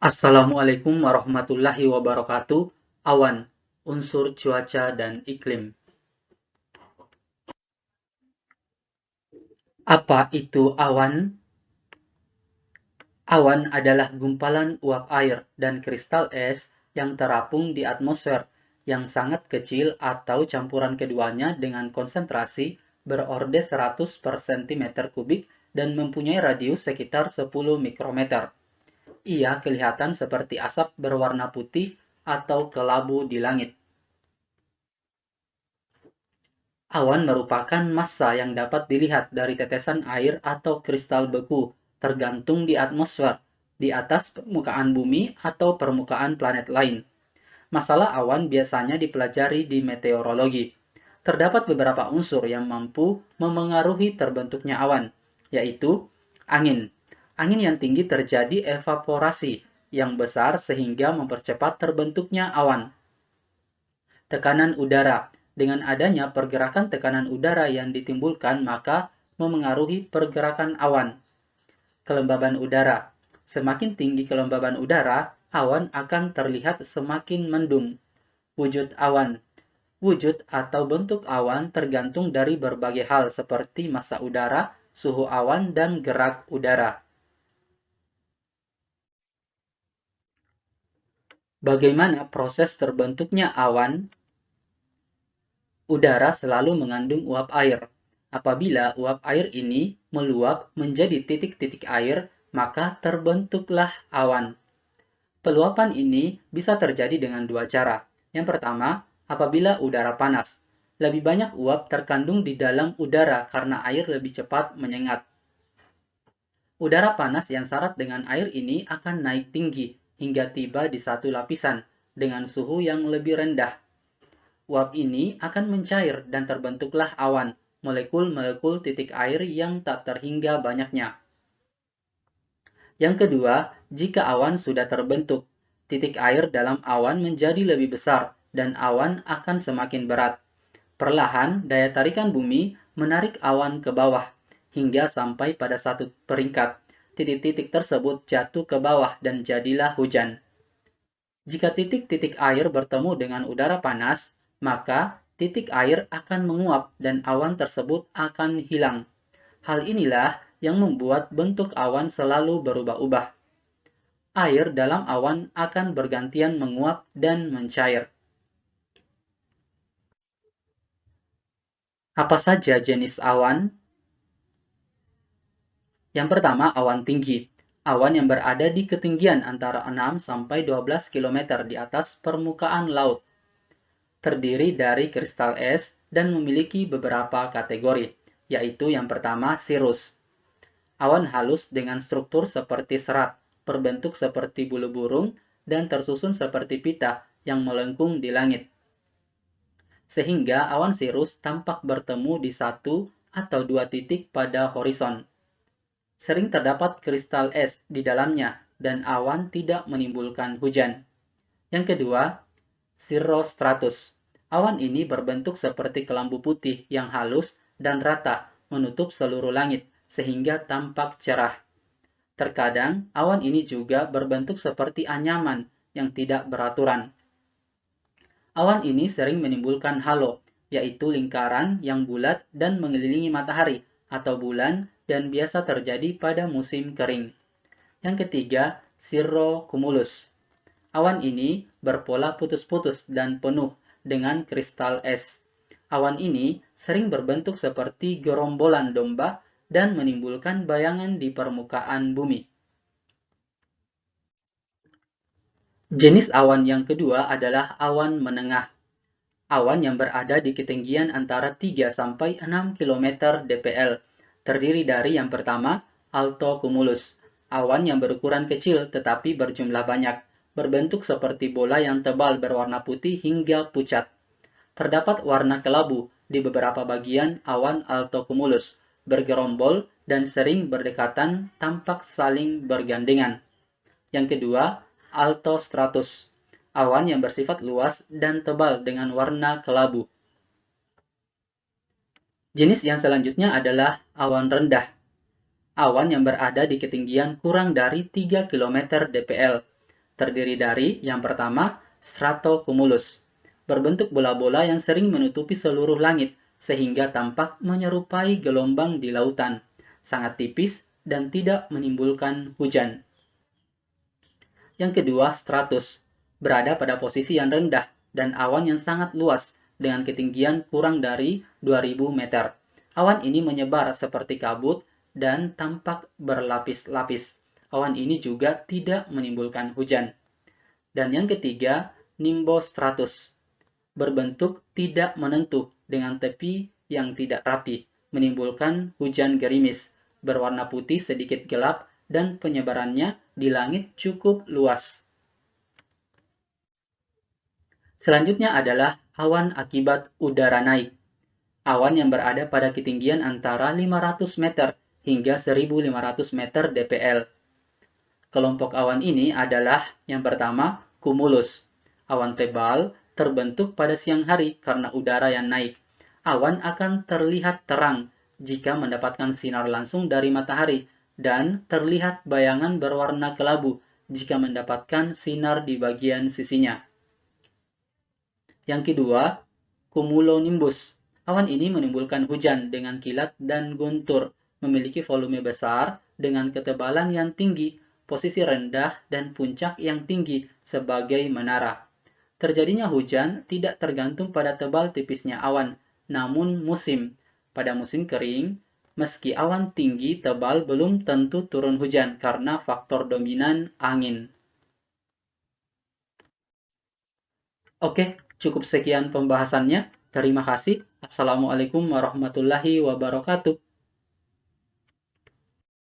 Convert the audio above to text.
Assalamualaikum warahmatullahi wabarakatuh. Awan, unsur cuaca dan iklim. Apa itu awan? Awan adalah gumpalan uap air dan kristal es yang terapung di atmosfer yang sangat kecil atau campuran keduanya dengan konsentrasi berorde 100 per cm kubik dan mempunyai radius sekitar 10 mikrometer. Ia kelihatan seperti asap berwarna putih atau kelabu di langit. Awan merupakan massa yang dapat dilihat dari tetesan air atau kristal beku, tergantung di atmosfer, di atas permukaan bumi atau permukaan planet lain. Masalah awan biasanya dipelajari di meteorologi. Terdapat beberapa unsur yang mampu memengaruhi terbentuknya awan, yaitu angin. Angin yang tinggi terjadi evaporasi yang besar sehingga mempercepat terbentuknya awan. Tekanan udara. Dengan adanya pergerakan tekanan udara yang ditimbulkan, maka memengaruhi pergerakan awan. Kelembaban udara. Semakin tinggi kelembaban udara, awan akan terlihat semakin mendung. Wujud awan. Wujud atau bentuk awan tergantung dari berbagai hal seperti massa udara, suhu awan, dan gerak udara. Bagaimana proses terbentuknya awan? Udara selalu mengandung uap air. Apabila uap air ini meluap menjadi titik-titik air, maka terbentuklah awan. Peluapan ini bisa terjadi dengan dua cara. Yang pertama, apabila udara panas. Lebih banyak uap terkandung di dalam udara karena air lebih cepat menyengat. Udara panas yang syarat dengan air ini akan naik tinggi hingga tiba di satu lapisan dengan suhu yang lebih rendah. Uap ini akan mencair dan terbentuklah awan, molekul-molekul titik air yang tak terhingga banyaknya. Yang kedua, jika awan sudah terbentuk, titik air dalam awan menjadi lebih besar dan awan akan semakin berat. Perlahan, daya tarikan bumi menarik awan ke bawah hingga sampai pada satu peringkat. Titik-titik tersebut jatuh ke bawah dan jadilah hujan. Jika titik-titik air bertemu dengan udara panas, maka titik air akan menguap dan awan tersebut akan hilang. Hal inilah yang membuat bentuk awan selalu berubah-ubah. Air dalam awan akan bergantian menguap dan mencair. Apa saja jenis awan? Yang pertama, awan tinggi. Awan yang berada di ketinggian antara 6 sampai 12 km di atas permukaan laut. Terdiri dari kristal es dan memiliki beberapa kategori, yaitu yang pertama cirrus. Awan halus dengan struktur seperti serat, berbentuk seperti bulu burung, dan tersusun seperti pita yang melengkung di langit. Sehingga awan cirrus tampak bertemu di satu atau dua titik pada horizon. Sering terdapat kristal es di dalamnya dan awan tidak menimbulkan hujan. Yang kedua, cirrostratus. Awan ini berbentuk seperti kelambu putih yang halus dan rata menutup seluruh langit sehingga tampak cerah. Terkadang, awan ini juga berbentuk seperti anyaman yang tidak beraturan. Awan ini sering menimbulkan halo, yaitu lingkaran yang bulat dan mengelilingi matahari atau bulan dan biasa terjadi pada musim kering. Yang ketiga, cirrocumulus. Awan ini berpola putus-putus dan penuh dengan kristal es. Awan ini sering berbentuk seperti gerombolan domba dan menimbulkan bayangan di permukaan bumi. Jenis awan yang kedua adalah awan menengah. Awan yang berada di ketinggian antara 3 sampai 6 km dpl. Terdiri dari yang pertama, altocumulus. Awan yang berukuran kecil tetapi berjumlah banyak, berbentuk seperti bola yang tebal berwarna putih hingga pucat. Terdapat warna kelabu di beberapa bagian awan altocumulus, bergerombol dan sering berdekatan, tampak saling bergandengan. Yang kedua, altostratus. Awan yang bersifat luas dan tebal dengan warna kelabu. Jenis yang selanjutnya adalah awan rendah. Awan yang berada di ketinggian kurang dari 3 km dpl. Terdiri dari yang pertama, stratocumulus, berbentuk bola-bola yang sering menutupi seluruh langit sehingga tampak menyerupai gelombang di lautan, sangat tipis dan tidak menimbulkan hujan. Yang kedua, stratus, berada pada posisi yang rendah dan awan yang sangat luas dengan ketinggian kurang dari 2000 meter. Awan ini menyebar seperti kabut dan tampak berlapis-lapis. Awan ini juga tidak menimbulkan hujan. Dan yang ketiga, nimbostratus, berbentuk tidak menentu dengan tepi yang tidak rapi, menimbulkan hujan gerimis, berwarna putih sedikit gelap, dan penyebarannya di langit cukup luas. Selanjutnya adalah awan akibat udara naik. Awan yang berada pada ketinggian antara 500 meter hingga 1500 meter dpl. Kelompok awan ini adalah yang pertama, cumulus. Awan tebal terbentuk pada siang hari karena udara yang naik. Awan akan terlihat terang jika mendapatkan sinar langsung dari matahari dan terlihat bayangan berwarna kelabu jika mendapatkan sinar di bagian sisinya. Yang kedua, cumulonimbus. Awan ini menimbulkan hujan dengan kilat dan guntur, memiliki volume besar dengan ketebalan yang tinggi, posisi rendah dan puncak yang tinggi sebagai menara. Terjadinya hujan tidak tergantung pada tebal tipisnya awan, namun musim. Pada musim kering, meski awan tinggi tebal belum tentu turun hujan karena faktor dominan angin. Oke, cukup sekian pembahasannya. Terima kasih. Assalamualaikum warahmatullahi wabarakatuh.